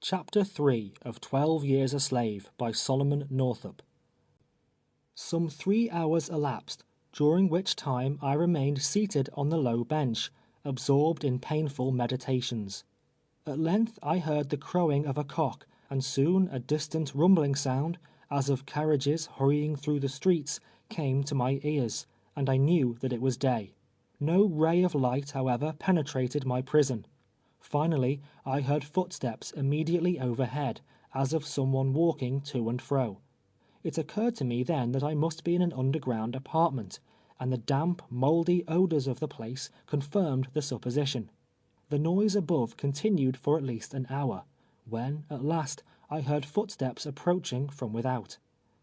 Chapter 3 of 12 Years a Slave by Solomon Northup. Some 3 hours elapsed, during which time I remained seated on the low bench, absorbed in painful meditations. At length I heard the crowing of a cock, and soon a distant rumbling sound, as of carriages hurrying through the streets, came to my ears, and I knew that it was day. No ray of light, however, penetrated my prison. Finally, I heard footsteps immediately overhead, as of someone walking to and fro. It occurred to me then that I must be in an underground apartment, and the damp, mouldy odors of the place confirmed the supposition. The noise above continued for at least an hour, when, at last, I heard footsteps approaching from without.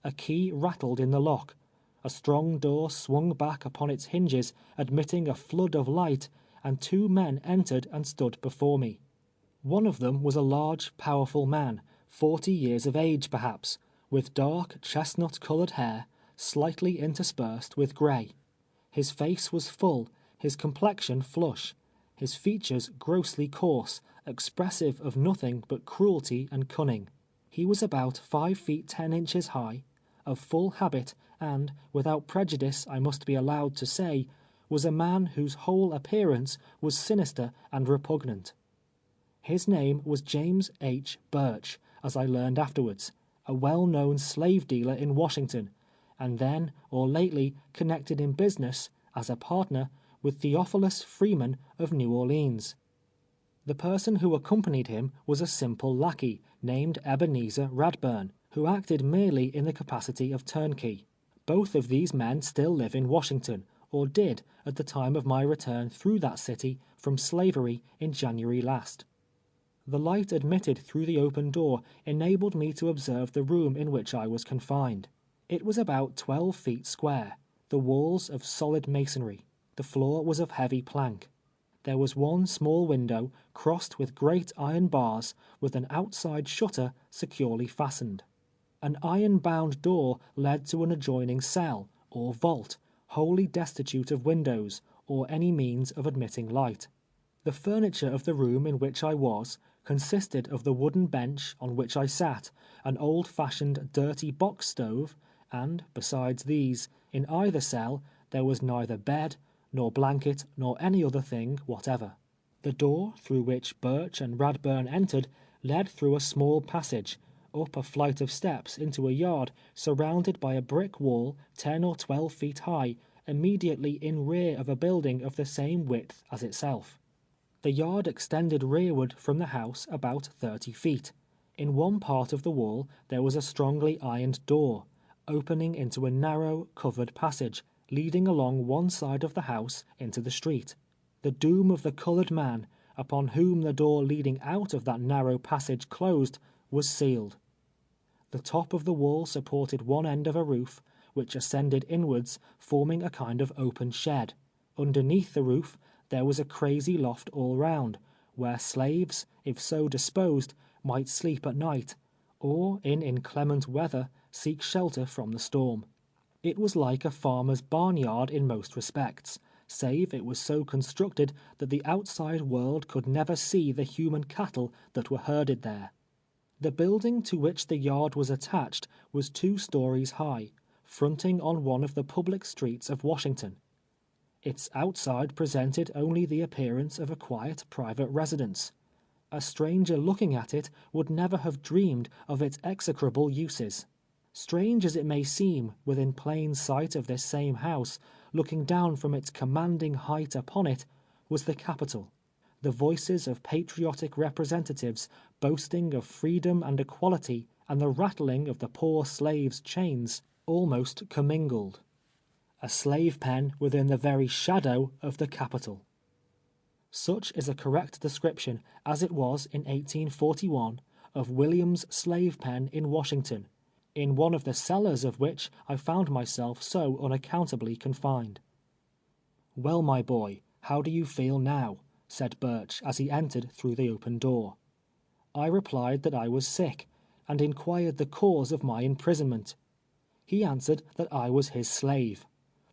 A key rattled in the lock. A strong door swung back upon its hinges, admitting a flood of light, and 2 men entered and stood before me. One of them was a large, powerful man, 40 years of age perhaps, with dark, chestnut-colored hair, slightly interspersed with gray. His face was full, his complexion flush, his features grossly coarse, expressive of nothing but cruelty and cunning. He was about 5 feet 10 inches high, of full habit, and, without prejudice I must be allowed to say, was a man whose whole appearance was sinister and repugnant. His name was James H. Burch, as I learned afterwards, a well-known slave dealer in Washington, and then or lately connected in business, as a partner, with Theophilus Freeman of New Orleans. The person who accompanied him was a simple lackey, named Ebenezer Radburn, who acted merely in the capacity of turnkey. Both of these men still live in Washington, or did at the time of my return through that city from slavery in January last. The light admitted through the open door enabled me to observe the room in which I was confined. It was about 12 feet square, the walls of solid masonry. The floor was of heavy plank. There was one small window, crossed with great iron bars, with an outside shutter securely fastened. An iron-bound door led to an adjoining cell, or vault, wholly destitute of windows, or any means of admitting light. The furniture of the room in which I was, consisted of the wooden bench on which I sat, an old-fashioned dirty box stove, and, besides these, in either cell, there was neither bed, nor blanket, nor any other thing whatever. The door through which Burch and Radburn entered led through a small passage, up a flight of steps into a yard surrounded by a brick wall 10 or 12 feet high, immediately in rear of a building of the same width as itself. The yard extended rearward from the house about 30 feet. In one part of the wall there was a strongly ironed door, opening into a narrow, covered passage, leading along one side of the house into the street. The doom of the colored man, upon whom the door leading out of that narrow passage closed, was sealed. The top of the wall supported one end of a roof, which ascended inwards, forming a kind of open shed. Underneath the roof there was a crazy loft all round, where slaves, if so disposed, might sleep at night, or in inclement weather seek shelter from the storm. It was like a farmer's barnyard in most respects, save it was so constructed that the outside world could never see the human cattle that were herded there. The building to which the yard was attached was 2 stories high, fronting on one of the public streets of Washington. Its outside presented only the appearance of a quiet private residence. A stranger looking at it would never have dreamed of its execrable uses. Strange as it may seem, within plain sight of this same house, looking down from its commanding height upon it, was the Capitol. The voices of patriotic representatives boasting of freedom and equality, and the rattling of the poor slave's chains, almost commingled. A slave pen within the very shadow of the Capitol. Such is a correct description, as it was in 1841, of William's slave pen in Washington, in one of the cellars of which I found myself so unaccountably confined. "Well, my boy, how do you feel now?" said Burch as he entered through the open door. I replied that I was sick, and inquired the cause of my imprisonment. He answered that I was his slave,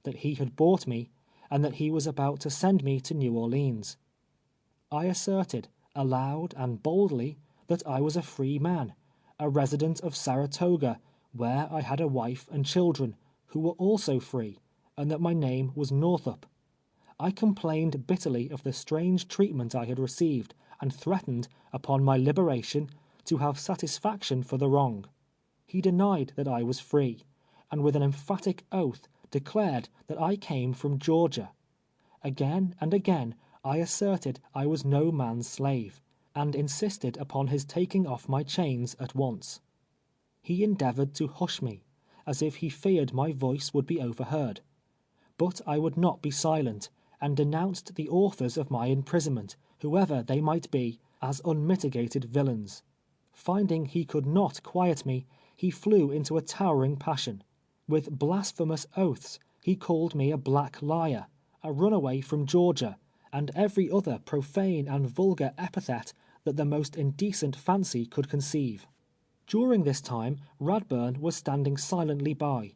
that he had bought me, and that he was about to send me to New Orleans. I asserted, aloud and boldly, that I was a free man, a resident of Saratoga, where I had a wife and children, who were also free, and that my name was Northup. I complained bitterly of the strange treatment I had received, and threatened, upon my liberation, to have satisfaction for the wrong. He denied that I was free, and with an emphatic oath declared that I came from Georgia. Again and again I asserted I was no man's slave, and insisted upon his taking off my chains at once. He endeavored to hush me, as if he feared my voice would be overheard. But I would not be silent, and denounced the authors of my imprisonment, whoever they might be, as unmitigated villains. Finding he could not quiet me, he flew into a towering passion. With blasphemous oaths, he called me a black liar, a runaway from Georgia, and every other profane and vulgar epithet that the most indecent fancy could conceive. During this time, Radburn was standing silently by.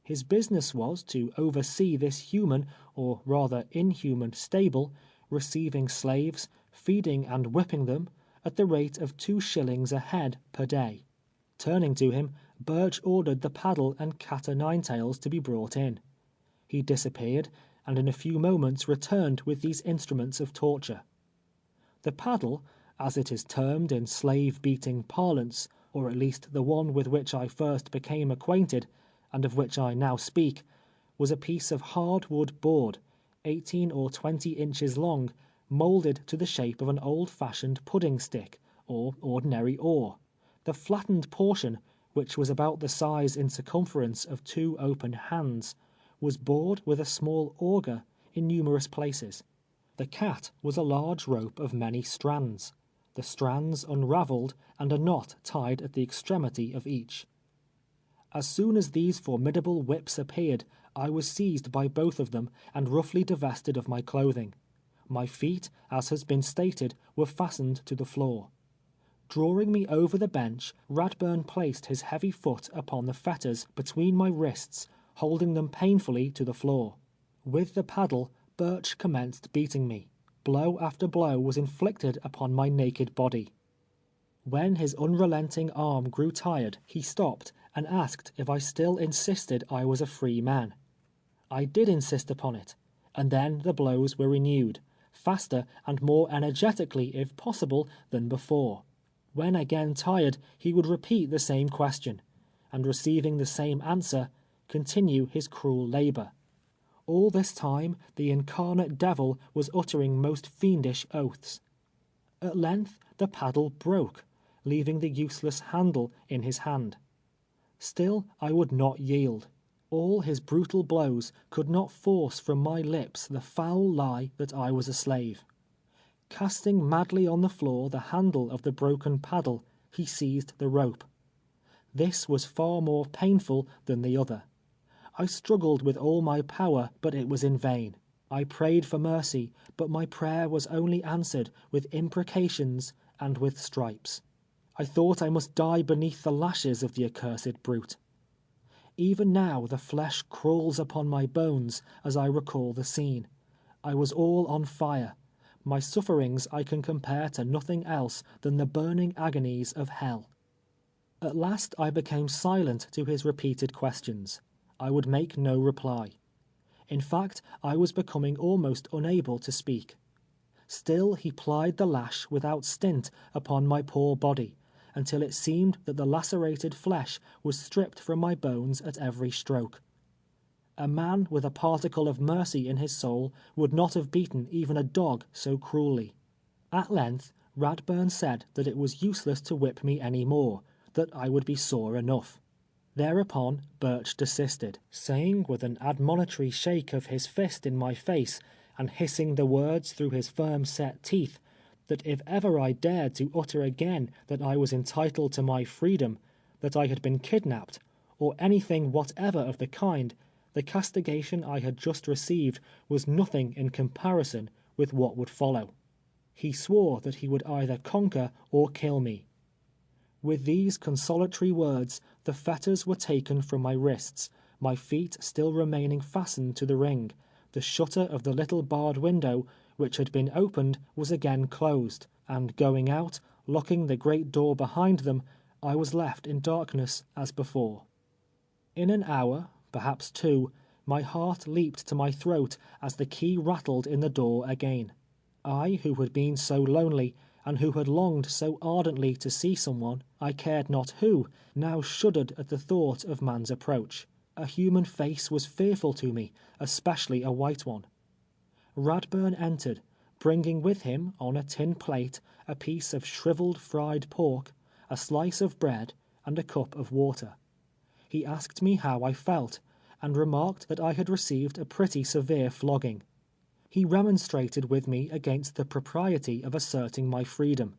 His business was to oversee this human, or rather inhuman, stable, receiving slaves, feeding and whipping them, at the rate of 2 shillings a head per day. Turning to him, Burch ordered the paddle and cat o' nine tails to be brought in. He disappeared, and in a few moments returned with these instruments of torture. The paddle, as it is termed in slave-beating parlance, or at least the one with which I first became acquainted, and of which I now speak, was a piece of hard-wood board, 18 or 20 inches long, moulded to the shape of an old-fashioned pudding stick, or ordinary oar. The flattened portion, which was about the size in circumference of 2 open hands, was bored with a small auger in numerous places. The cat was a large rope of many strands, the strands unravelled and a knot tied at the extremity of each. As soon as these formidable whips appeared, I was seized by both of them and roughly divested of my clothing. My feet, as has been stated, were fastened to the floor. Drawing me over the bench, Radburn placed his heavy foot upon the fetters between my wrists, holding them painfully to the floor. With the paddle, Burch commenced beating me. Blow after blow was inflicted upon my naked body. When his unrelenting arm grew tired, he stopped and asked if I still insisted I was a free man. I did insist upon it, and then the blows were renewed, faster and more energetically, if possible, than before. When again tired, he would repeat the same question, and receiving the same answer, continue his cruel labor. All this time the incarnate devil was uttering most fiendish oaths. At length the paddle broke, leaving the useless handle in his hand. Still I would not yield. All his brutal blows could not force from my lips the foul lie that I was a slave. Casting madly on the floor the handle of the broken paddle, he seized the rope. This was far more painful than the other. I struggled with all my power, but it was in vain. I prayed for mercy, but my prayer was only answered with imprecations and with stripes. I thought I must die beneath the lashes of the accursed brute. Even now the flesh crawls upon my bones as I recall the scene. I was all on fire. My sufferings I can compare to nothing else than the burning agonies of hell. At last I became silent to his repeated questions. I would make no reply. In fact, I was becoming almost unable to speak. Still he plied the lash without stint upon my poor body, until it seemed that the lacerated flesh was stripped from my bones at every stroke. A man with a particle of mercy in his soul would not have beaten even a dog so cruelly. At length, Radburn said that it was useless to whip me any more, that I would be sore enough. Thereupon Burch desisted, saying with an admonitory shake of his fist in my face, and hissing the words through his firm-set teeth, that if ever I dared to utter again that I was entitled to my freedom, that I had been kidnapped, or anything whatever of the kind, the castigation I had just received was nothing in comparison with what would follow. He swore that he would either conquer or kill me. With these consolatory words, the fetters were taken from my wrists, my feet still remaining fastened to the ring. The shutter of the little barred window, which had been opened, was again closed, and going out, Locking the great door behind them, I was left in darkness as before. In an hour, perhaps 2, my heart leaped to my throat as the key rattled in the door again. I, who had been so lonely, and who had longed so ardently to see someone, I cared not who, now shuddered at the thought of man's approach. A human face was fearful to me, especially a white one. Radburn entered, bringing with him, on a tin plate, a piece of shriveled fried pork, a slice of bread, and a cup of water. He asked me how I felt, and remarked that I had received a pretty severe flogging. He remonstrated with me against the propriety of asserting my freedom.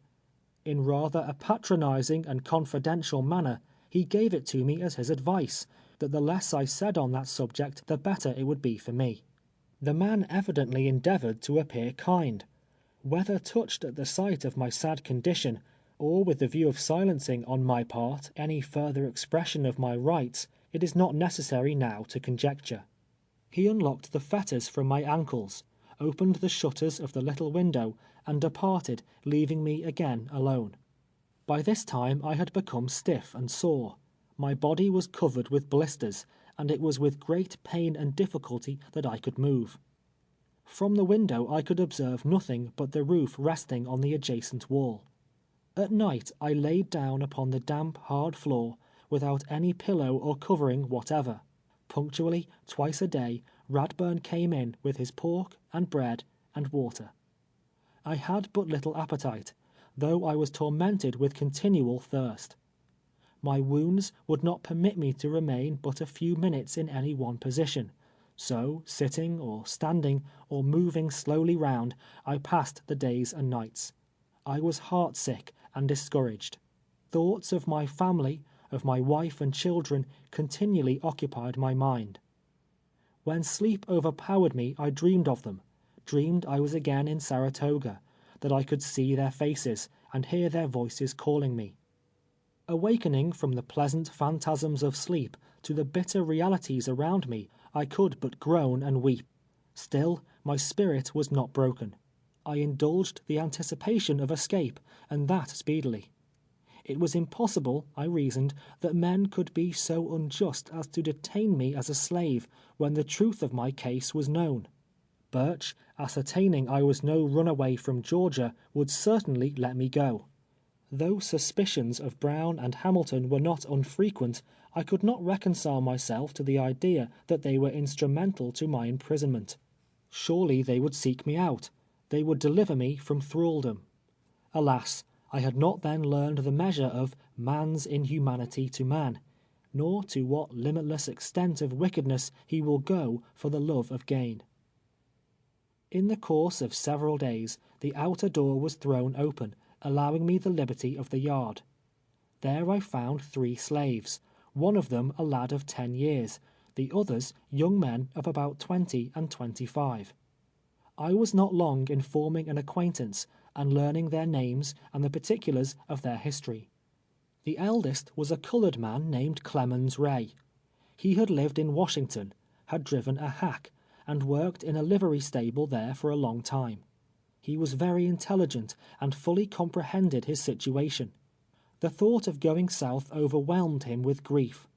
In rather a patronizing and confidential manner, he gave it to me as his advice, that the less I said on that subject, the better it would be for me. The man evidently endeavored to appear kind. Whether touched at the sight of my sad condition, or with the view of silencing on my part any further expression of my rights, it is not necessary now to conjecture. He unlocked the fetters from my ankles, opened the shutters of the little window, and departed, leaving me again alone. By this time I had become stiff and sore. My body was covered with blisters, and it was with great pain and difficulty that I could move. From the window I could observe nothing but the roof resting on the adjacent wall. At night I laid down upon the damp, hard floor, without any pillow or covering whatever. Punctually, twice a day, Radburn came in with his pork and bread and water. I had but little appetite, though I was tormented with continual thirst. My wounds would not permit me to remain but a few minutes in any one position, so, sitting or standing or moving slowly round, I passed the days and nights. I was heart-sick and discouraged. Thoughts of my family, of my wife and children, continually occupied my mind. When sleep overpowered me, I dreamed of them, dreamed I was again in Saratoga, that I could see their faces, and hear their voices calling me. Awakening from the pleasant phantasms of sleep to the bitter realities around me, I could but groan and weep. Still, my spirit was not broken. I indulged the anticipation of escape, and that speedily. It was impossible, I reasoned, that men could be so unjust as to detain me as a slave, when the truth of my case was known. Burch, ascertaining I was no runaway from Georgia, would certainly let me go. Though suspicions of Brown and Hamilton were not unfrequent, I could not reconcile myself to the idea that they were instrumental to my imprisonment. Surely they would seek me out. They would deliver me from thraldom. Alas, I had not then learned the measure of man's inhumanity to man, nor to what limitless extent of wickedness he will go for the love of gain. In the course of several days, the outer door was thrown open, allowing me the liberty of the yard. There I found 3 slaves, one of them a lad of 10 years, the others young men of about 20 and 25. I was not long in forming an acquaintance, and learning their names and the particulars of their history. The eldest was a colored man named Clemens Ray. He had lived in Washington, had driven a hack, and worked in a livery stable there for a long time. He was very intelligent, and fully comprehended his situation. The thought of going south overwhelmed him with grief.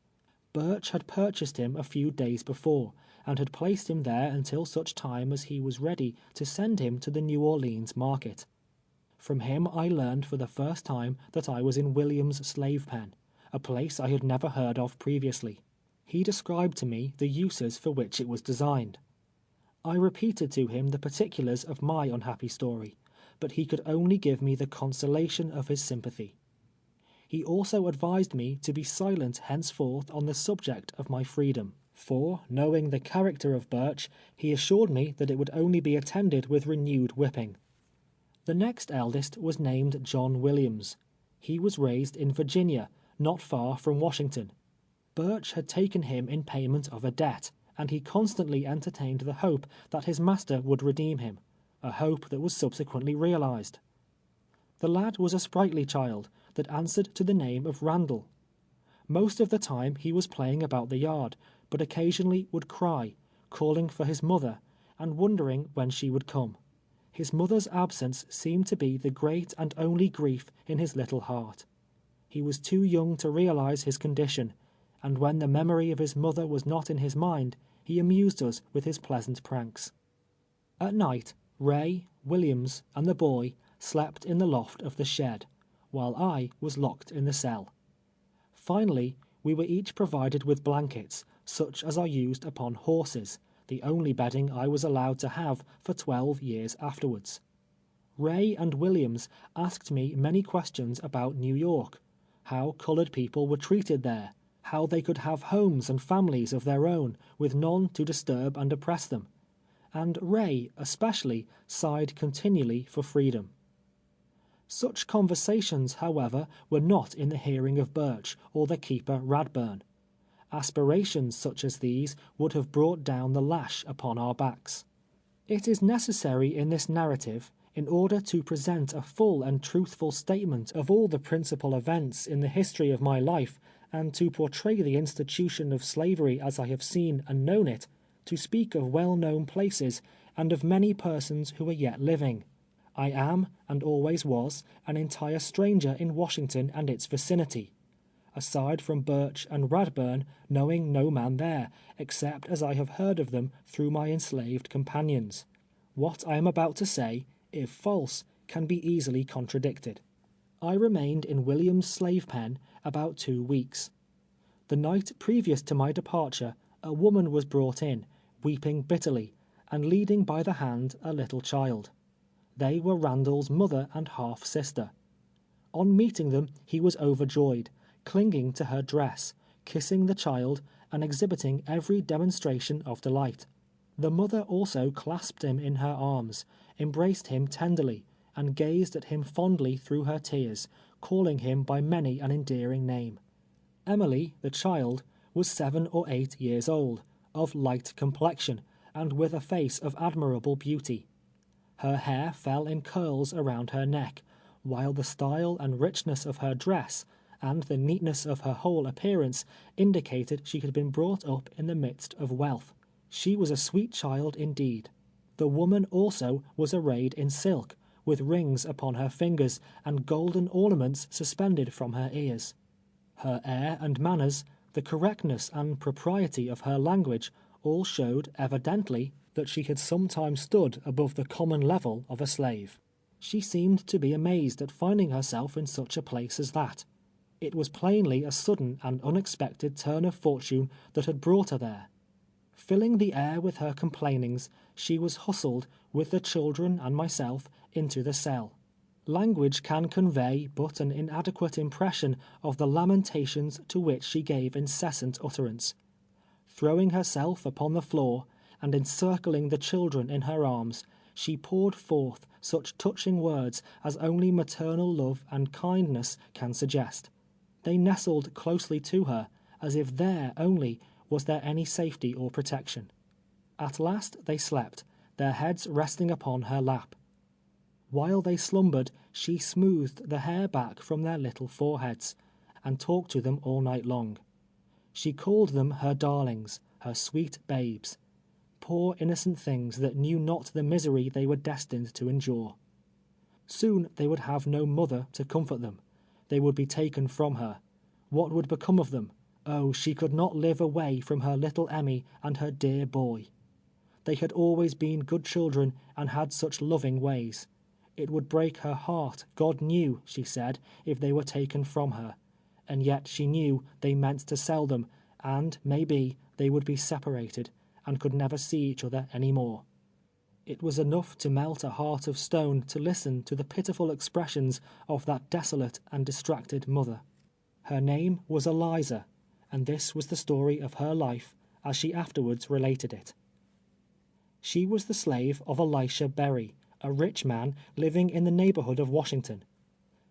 Burch had purchased him a few days before, and had placed him there until such time as he was ready to send him to the New Orleans market. From him I learned for the first time that I was in William's slave pen, a place I had never heard of previously. He described to me the uses for which it was designed. I repeated to him the particulars of my unhappy story, but he could only give me the consolation of his sympathy. He also advised me to be silent henceforth on the subject of my freedom, for, knowing the character of Burch, he assured me that it would only be attended with renewed whipping. The next eldest was named John Williams. He was raised in Virginia, not far from Washington. Burch had taken him in payment of a debt, and he constantly entertained the hope that his master would redeem him, a hope that was subsequently realized. The lad was a sprightly child, that answered to the name of Randall. Most of the time he was playing about the yard, but occasionally would cry, calling for his mother, and wondering when she would come. His mother's absence seemed to be the great and only grief in his little heart. He was too young to realize his condition, and when the memory of his mother was not in his mind, he amused us with his pleasant pranks. At night, Ray, Williams, and the boy slept in the loft of the shed, while I was locked in the cell. Finally, we were each provided with blankets, such as are used upon horses, the only bedding I was allowed to have for 12 years afterwards. Ray and Williams asked me many questions about New York, how colored people were treated there, how they could have homes and families of their own, with none to disturb and oppress them, and Ray, especially, sighed continually for freedom. Such conversations, however, were not in the hearing of Birch or the keeper Radburn. Aspirations such as these would have brought down the lash upon our backs. It is necessary in this narrative, in order to present a full and truthful statement of all the principal events in the history of my life, and to portray the institution of slavery as I have seen and known it, to speak of well-known places, and of many persons who are yet living. I am, and always was, an entire stranger in Washington and its vicinity. Aside from Birch and Radburn, knowing no man there, except as I have heard of them through my enslaved companions. What I am about to say, if false, can be easily contradicted. I remained in William's slave pen about 2 weeks. The night previous to my departure, a woman was brought in, weeping bitterly, and leading by the hand a little child. They were Randall's mother and half-sister. On meeting them, he was overjoyed, clinging to her dress, kissing the child, and exhibiting every demonstration of delight. The mother also clasped him in her arms, embraced him tenderly, and gazed at him fondly through her tears, calling him by many an endearing name. Emily, the child, was 7 or 8 years old, of light complexion, and with a face of admirable beauty. Her hair fell in curls around her neck, while the style and richness of her dress, and the neatness of her whole appearance, indicated she had been brought up in the midst of wealth. She was a sweet child indeed. The woman also was arrayed in silk, with rings upon her fingers, and golden ornaments suspended from her ears. Her air and manners, the correctness and propriety of her language, all showed evidently that she had sometimes stood above the common level of a slave. She seemed to be amazed at finding herself in such a place as that. It was plainly a sudden and unexpected turn of fortune that had brought her there. Filling the air with her complainings, she was hustled, with the children and myself, into the cell. Language can convey but an inadequate impression of the lamentations to which she gave incessant utterance. Throwing herself upon the floor, and encircling the children in her arms, she poured forth such touching words as only maternal love and kindness can suggest. They nestled closely to her, as if there only was there any safety or protection. At last they slept, their heads resting upon her lap. While they slumbered, she smoothed the hair back from their little foreheads, and talked to them all night long. She called them her darlings, her sweet babes, poor innocent things that knew not the misery they were destined to endure. Soon they would have no mother to comfort them. They would be taken from her. What would become of them? Oh, she could not live away from her little Emmy and her dear boy. They had always been good children and had such loving ways. It would break her heart, God knew, she said, if they were taken from her. And yet she knew they meant to sell them, and, maybe, they would be separated, and could never see each other any more. It was enough to melt a heart of stone to listen to the pitiful expressions of that desolate and distracted mother. Her name was Eliza, and this was the story of her life, as she afterwards related it. She was the slave of Elisha Berry, a rich man living in the neighborhood of Washington.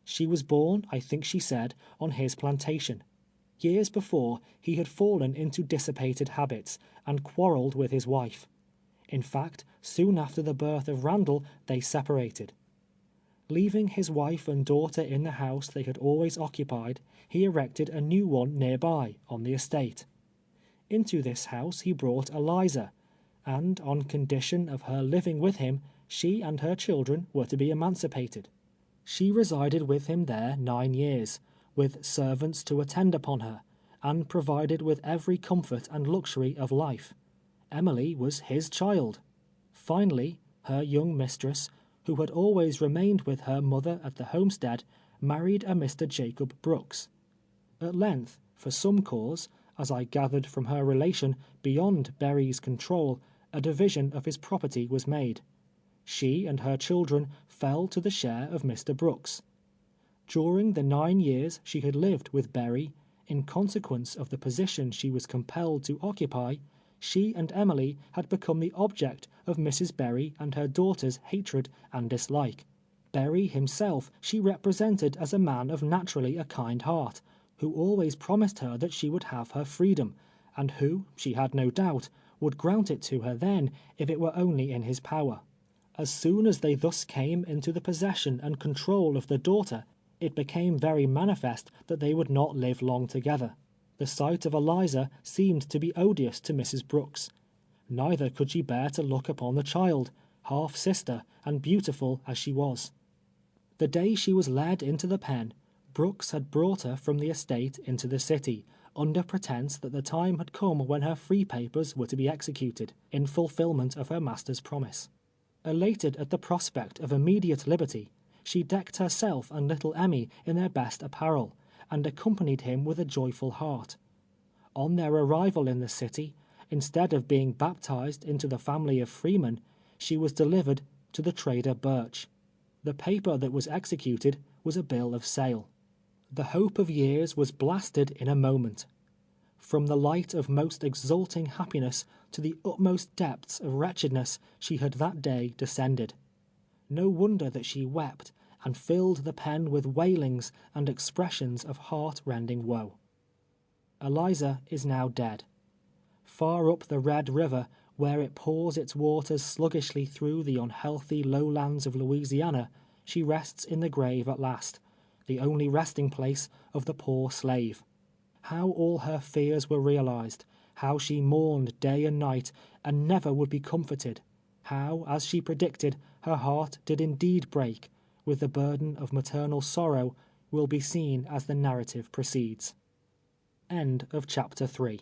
She was born, I think she said, on his plantation. Years before, he had fallen into dissipated habits, and quarreled with his wife. In fact, soon after the birth of Randall, they separated. Leaving his wife and daughter in the house they had always occupied, he erected a new one nearby, on the estate. Into this house he brought Eliza, and on condition of her living with him, She and her children were to be emancipated. She resided with him there 9 years, with servants to attend upon her, and provided with every comfort and luxury of life. Emily was his child. Finally, her young mistress, who had always remained with her mother at the homestead, married a Mr. Jacob Brooks. At length, for some cause, as I gathered from her relation, beyond Berry's control, a division of his property was made. She and her children fell to the share of Mr. Brooks. During the 9 years she had lived with Berry, in consequence of the position she was compelled to occupy, she and Emily had become the object of Mrs. Berry and her daughter's hatred and dislike. Berry himself she represented as a man of naturally a kind heart, who always promised her that she would have her freedom, and who, she had no doubt, would grant it to her then, if it were only in his power. As soon as they thus came into the possession and control of the daughter, it became very manifest that they would not live long together. The sight of Eliza seemed to be odious to Mrs. Brooks. Neither could she bear to look upon the child, half sister and beautiful as she was. The day she was led into the pen, Brooks had brought her from the estate into the city, under pretence that the time had come when her free papers were to be executed, in fulfillment of her master's promise. Elated at the prospect of immediate liberty, she decked herself and little Emmy in their best apparel, and accompanied him with a joyful heart. On their arrival in the city, instead of being baptized into the family of freemen, she was delivered to the trader Birch. The paper that was executed was a bill of sale. The hope of years was blasted in a moment. From the light of most exulting happiness to the utmost depths of wretchedness she had that day descended. No wonder that she wept, and filled the pen with wailings and expressions of heart-rending woe. Eliza is now dead. Far up the Red River, where it pours its waters sluggishly through the unhealthy lowlands of Louisiana, she rests in the grave at last, the only resting place of the poor slave. How all her fears were realized, how she mourned day and night, and never would be comforted, how, as she predicted, her heart did indeed break, with the burden of maternal sorrow, will be seen as the narrative proceeds. End of chapter 3.